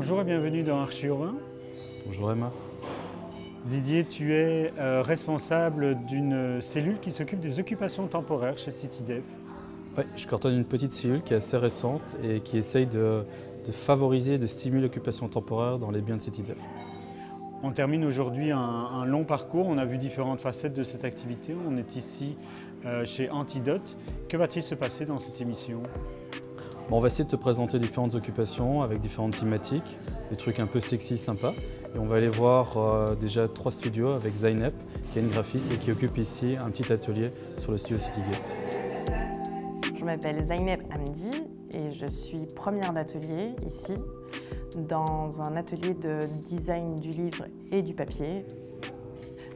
Bonjour et bienvenue dans Archi-Urbain. Bonjour Emma. Didier, tu es responsable d'une cellule qui s'occupe des occupations temporaires chez CityDev. Oui, je coordonne une petite cellule qui est assez récente et qui essaye de favoriser, de stimuler l'occupation temporaire dans les biens de CityDev. On termine aujourd'hui un long parcours, on a vu différentes facettes de cette activité. On est ici chez Antidote. Que va-t-il se passer dans cette émission ? On va essayer de te présenter différentes occupations avec différentes thématiques, des trucs un peu sexy, sympas. Et on va aller voir déjà 3 studios avec Zainep, qui est une graphiste et qui occupe ici un petit atelier sur le studio Citygate. Je m'appelle Zainep Hamdi et je suis première d'atelier ici, dans un atelier de design du livre et du papier.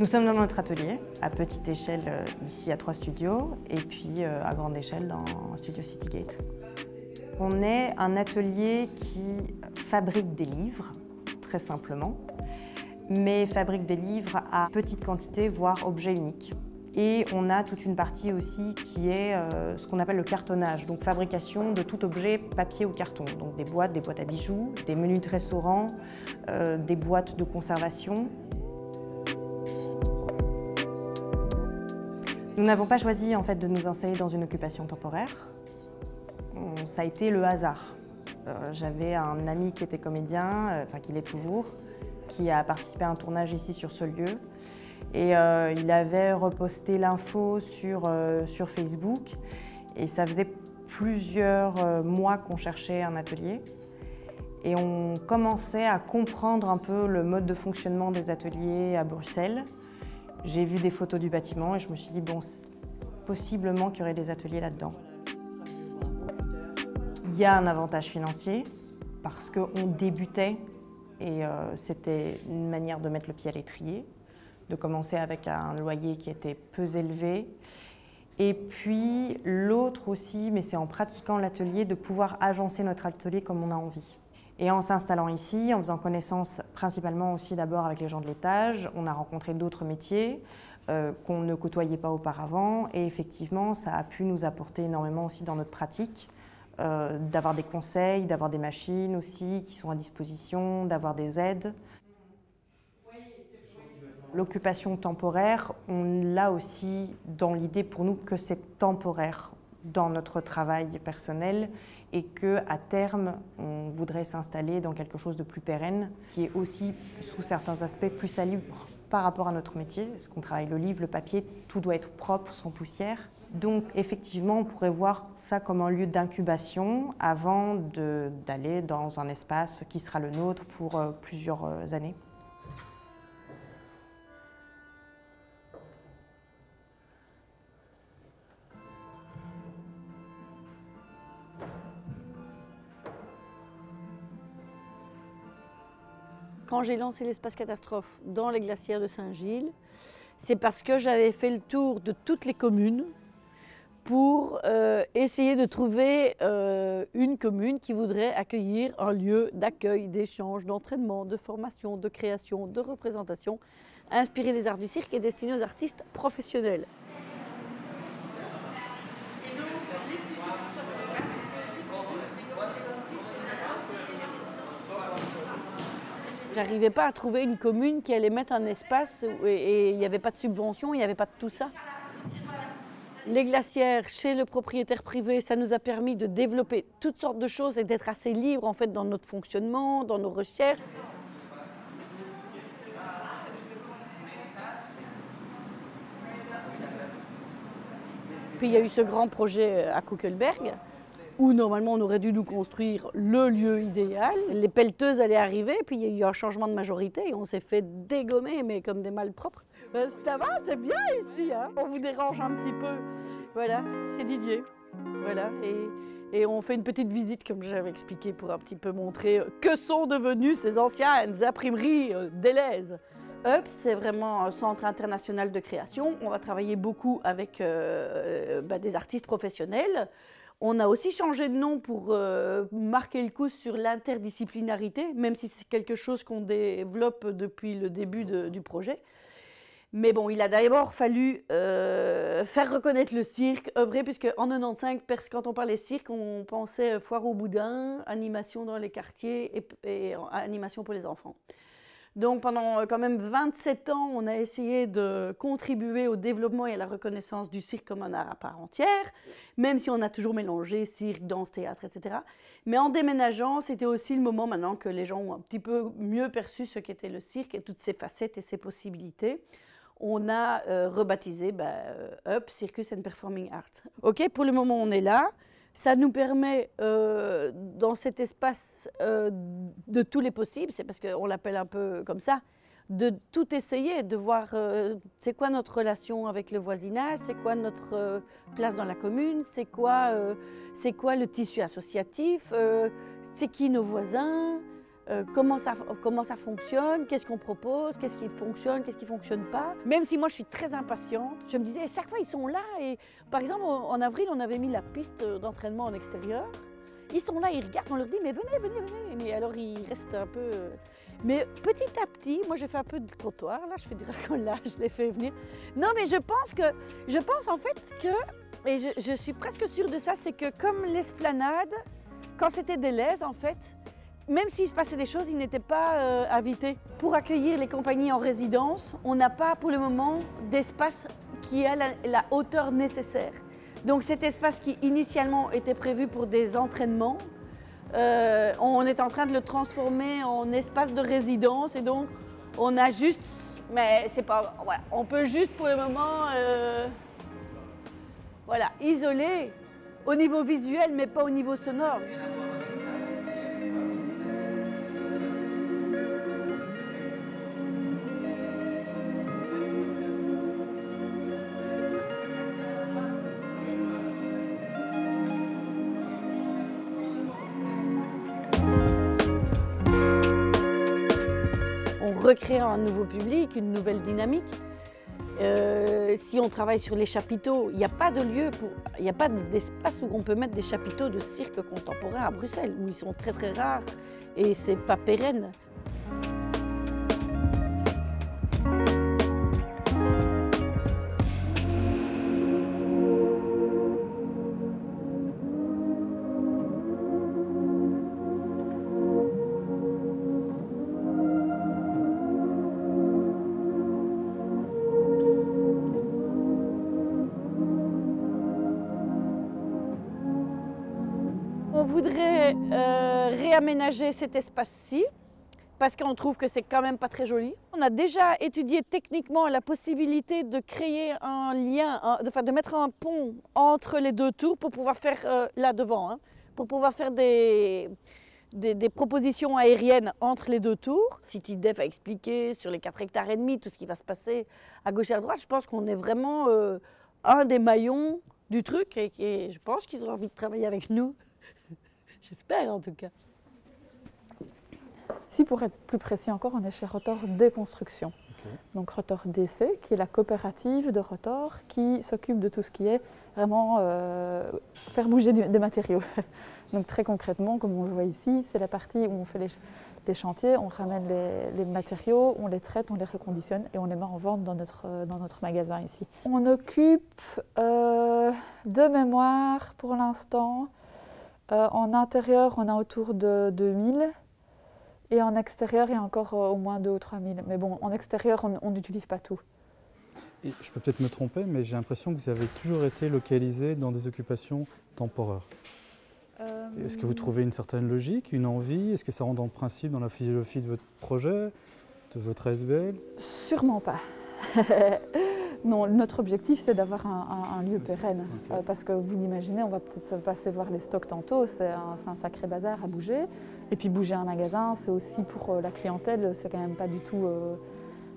Nous sommes dans notre atelier, à petite échelle ici à 3 studios, et puis à grande échelle dans Studio Citygate. On est un atelier qui fabrique des livres, très simplement, mais fabrique des livres à petite quantité, voire objet unique. Et on a toute une partie aussi qui est ce qu'on appelle le cartonnage, donc fabrication de tout objet papier ou carton. Donc des boîtes à bijoux, des menus de restaurant, des boîtes de conservation. Nous n'avons pas choisi en fait de nous installer dans une occupation temporaire. Ça a été le hasard. J'avais un ami qui était comédien, enfin qui l'est toujours, qui a participé à un tournage ici sur ce lieu. Et il avait reposté l'info sur Facebook. Et ça faisait plusieurs mois qu'on cherchait un atelier. Et on commençait à comprendre un peu le mode de fonctionnement des ateliers à Bruxelles. J'ai vu des photos du bâtiment et je me suis dit, bon, possiblement qu'il y aurait des ateliers là-dedans. Il y a un avantage financier parce qu'on débutait et c'était une manière de mettre le pied à l'étrier, de commencer avec un loyer qui était peu élevé. Et puis l'autre aussi, mais c'est en pratiquant l'atelier, de pouvoir agencer notre atelier comme on a envie. Et en s'installant ici, en faisant connaissance principalement aussi d'abord avec les gens de l'étage, on a rencontré d'autres métiers qu'on ne côtoyait pas auparavant. Et effectivement, ça a pu nous apporter énormément aussi dans notre pratique. D'avoir des conseils, d'avoir des machines aussi qui sont à disposition, d'avoir des aides. L'occupation temporaire, on l'a aussi dans l'idée pour nous que c'est temporaire dans notre travail personnel et qu'à terme, on voudrait s'installer dans quelque chose de plus pérenne, qui est aussi, sous certains aspects, plus salubre par rapport à notre métier, parce qu'on travaille le livre, le papier, tout doit être propre, sans poussière. Donc effectivement, on pourrait voir ça comme un lieu d'incubation avant d'aller dans un espace qui sera le nôtre pour plusieurs années. Quand j'ai lancé l'espace catastrophe dans les glacières de Saint-Gilles, c'est parce que j'avais fait le tour de toutes les communes pour essayer de trouver une commune qui voudrait accueillir un lieu d'accueil, d'échange, d'entraînement, de formation, de création, de représentation, inspiré des arts du cirque et destiné aux artistes professionnels. J'arrivais pas à trouver une commune qui allait mettre un espace et il n'y avait pas de subvention, il n'y avait pas de tout ça. Les glacières chez le propriétaire privé, ça nous a permis de développer toutes sortes de choses et d'être assez libres en fait dans notre fonctionnement, dans nos recherches. Puis il y a eu ce grand projet à Kuckelberg, où normalement on aurait dû nous construire le lieu idéal. Les pelleteuses allaient arriver, puis il y a eu un changement de majorité et on s'est fait dégommer, mais comme des malpropres. Ça va, c'est bien ici, hein, on vous dérange un petit peu. Voilà, c'est Didier. Voilà, et on fait une petite visite, comme j'avais expliqué, pour un petit peu montrer que sont devenues ces anciennes imprimeries Deleuze. UP, c'est vraiment un centre international de création. On va travailler beaucoup avec des artistes professionnels. On a aussi changé de nom pour marquer le coup sur l'interdisciplinarité, même si c'est quelque chose qu'on développe depuis le début du projet. Mais bon, il a d'abord fallu faire reconnaître le cirque, œuvrer, puisque en 95, quand on parlait cirque, on pensait foire au boudin, animation dans les quartiers et animation pour les enfants. Donc pendant quand même 27 ans, on a essayé de contribuer au développement et à la reconnaissance du cirque comme un art à part entière, même si on a toujours mélangé cirque, danse, théâtre, etc. Mais en déménageant, c'était aussi le moment maintenant que les gens ont un petit peu mieux perçu ce qu'était le cirque et toutes ses facettes et ses possibilités. On a rebaptisé UP, Circus and Performing Arts. Ok, pour le moment on est là. Ça nous permet, dans cet espace de tous les possibles, c'est parce qu'on l'appelle un peu comme ça, de tout essayer, de voir c'est quoi notre relation avec le voisinage, c'est quoi notre place dans la commune, c'est quoi le tissu associatif, c'est qui nos voisins, comment ça fonctionne, qu'est-ce qu'on propose, qu'est-ce qui fonctionne pas. Même si moi je suis très impatiente, je me disais chaque fois ils sont là et par exemple en avril on avait mis la piste d'entraînement en extérieur. Ils sont là, ils regardent, on leur dit mais venez. Mais alors ils restent un peu... Mais petit à petit, moi j'ai fait un peu de trottoir, là je fais du racolage, je les fais venir. Non mais je pense en fait que, et je suis presque sûre de ça, c'est que comme l'esplanade, quand c'était des lèzes en fait, même s'il se passait des choses, ils n'étaient pas invités. Pour accueillir les compagnies en résidence, on n'a pas pour le moment d'espace qui a la hauteur nécessaire. Donc cet espace qui initialement était prévu pour des entraînements, on est en train de le transformer en espace de résidence et donc on a juste, mais c'est pas, voilà, on peut juste pour le moment, voilà, isoler au niveau visuel mais pas au niveau sonore. Recréer un nouveau public, une nouvelle dynamique. Si on travaille sur les chapiteaux, il n'y a pas de lieu, il n'y a pas d'espace où on peut mettre des chapiteaux de cirque contemporain à Bruxelles, où ils sont très très rares et c'est pas pérenne. On voudrait réaménager cet espace-ci parce qu'on trouve que c'est quand même pas très joli. On a déjà étudié techniquement la possibilité de créer un lien, de mettre un pont entre les deux tours pour pouvoir faire, là devant, hein, pour pouvoir faire des propositions aériennes entre les deux tours. CityDef a expliqué sur les 4,5 hectares tout ce qui va se passer à gauche et à droite. Je pense qu'on est vraiment un des maillons du truc et je pense qu'ils auront envie de travailler avec nous. J'espère en tout cas. Ici, pour être plus précis encore, on est chez Rotor Déconstruction. Okay. Donc Rotor DC, qui est la coopérative de Rotor qui s'occupe de tout ce qui est vraiment faire bouger des matériaux. Donc très concrètement, comme on le voit ici, c'est la partie où on fait les chantiers, on ramène les matériaux, on les traite, on les reconditionne et on les met en vente dans notre magasin ici. On occupe de mémoire pour l'instant. En intérieur, on a autour de 2000 et en extérieur, il y a encore au moins 2 ou 3000. Mais bon, en extérieur, on n'utilise pas tout. Et je peux peut-être me tromper, mais j'ai l'impression que vous avez toujours été localisé dans des occupations temporaires. Est-ce que vous trouvez une certaine logique, une envie? Est-ce que ça rentre en principe dans la philosophie de votre projet, de votre ASBL? Sûrement pas. Non, notre objectif, c'est d'avoir un lieu pérenne. Okay. Parce que vous l'imaginez, on va peut-être se passer voir les stocks tantôt, c'est un sacré bazar à bouger. Et puis bouger un magasin, c'est aussi pour la clientèle, c'est quand même pas du tout...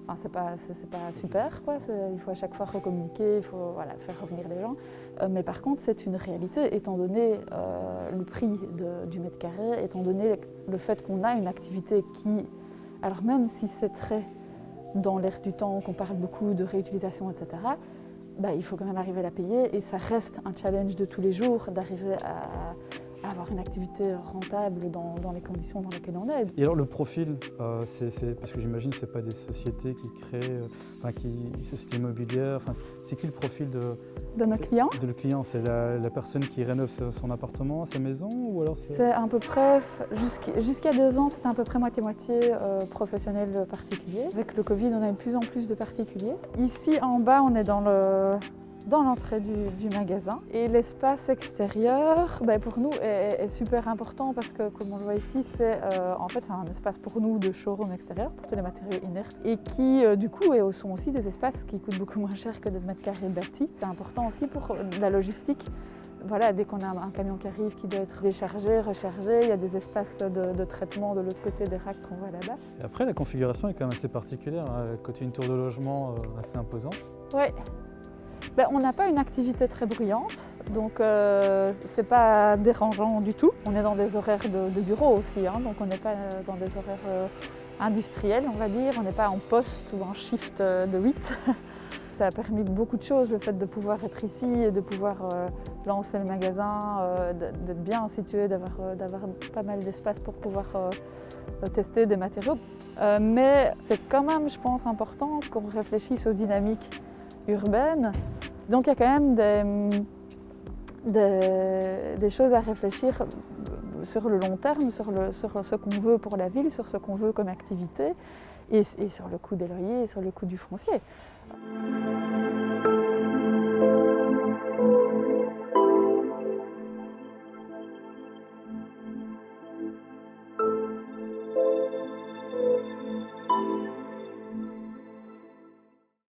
Enfin, c'est pas super, quoi. Il faut à chaque fois recommuniquer, il faut faire revenir les gens. Mais par contre, c'est une réalité, étant donné le prix du mètre carré, étant donné le fait qu'on a une activité qui... Alors même si c'est très... dans l'air du temps, qu'on parle beaucoup de réutilisation, etc., il faut quand même arriver à la payer et ça reste un challenge de tous les jours d'arriver à avoir une activité rentable dans les conditions dans lesquelles on est. Et alors le profil, c'est parce que j'imagine que ce n'est pas des sociétés qui créent, sociétés immobilières, c'est qui le profil de nos clients? De le client, c'est la personne qui rénove son appartement, sa maison, ou alors c'est à peu près, jusqu'à 2 ans, c'était à peu près moitié-moitié professionnel particulier. Avec le Covid, on a de plus en plus de particuliers. Ici en bas, on est dans l'entrée du magasin. Et l'espace extérieur, pour nous, est super important parce que, comme on le voit ici, c'est un espace pour nous de showroom extérieur, pour tous les matériaux inertes, et qui, du coup, sont aussi des espaces qui coûtent beaucoup moins cher que des mètres carrés bâtis. C'est important aussi pour la logistique. Voilà, dès qu'on a un camion qui arrive qui doit être déchargé, rechargé, il y a des espaces de traitement de l'autre côté des racks qu'on voit là-bas. Et après, la configuration est quand même assez particulière, côté une tour de logement assez imposante. Oui. On n'a pas une activité très bruyante, donc c'est pas dérangeant du tout. On est dans des horaires de bureau aussi, donc on n'est pas dans des horaires industriels, on va dire. On n'est pas en poste ou en shift de 8. Ça a permis beaucoup de choses, le fait de pouvoir être ici et de pouvoir lancer le magasin, d'être bien situé, d'avoir pas mal d'espace pour pouvoir tester des matériaux. Mais c'est quand même, je pense, important qu'on réfléchisse aux dynamiques urbaines. Donc il y a quand même des choses à réfléchir sur le long terme, sur ce qu'on veut pour la ville, sur ce qu'on veut comme activité et sur le coût des loyers et sur le coût du foncier.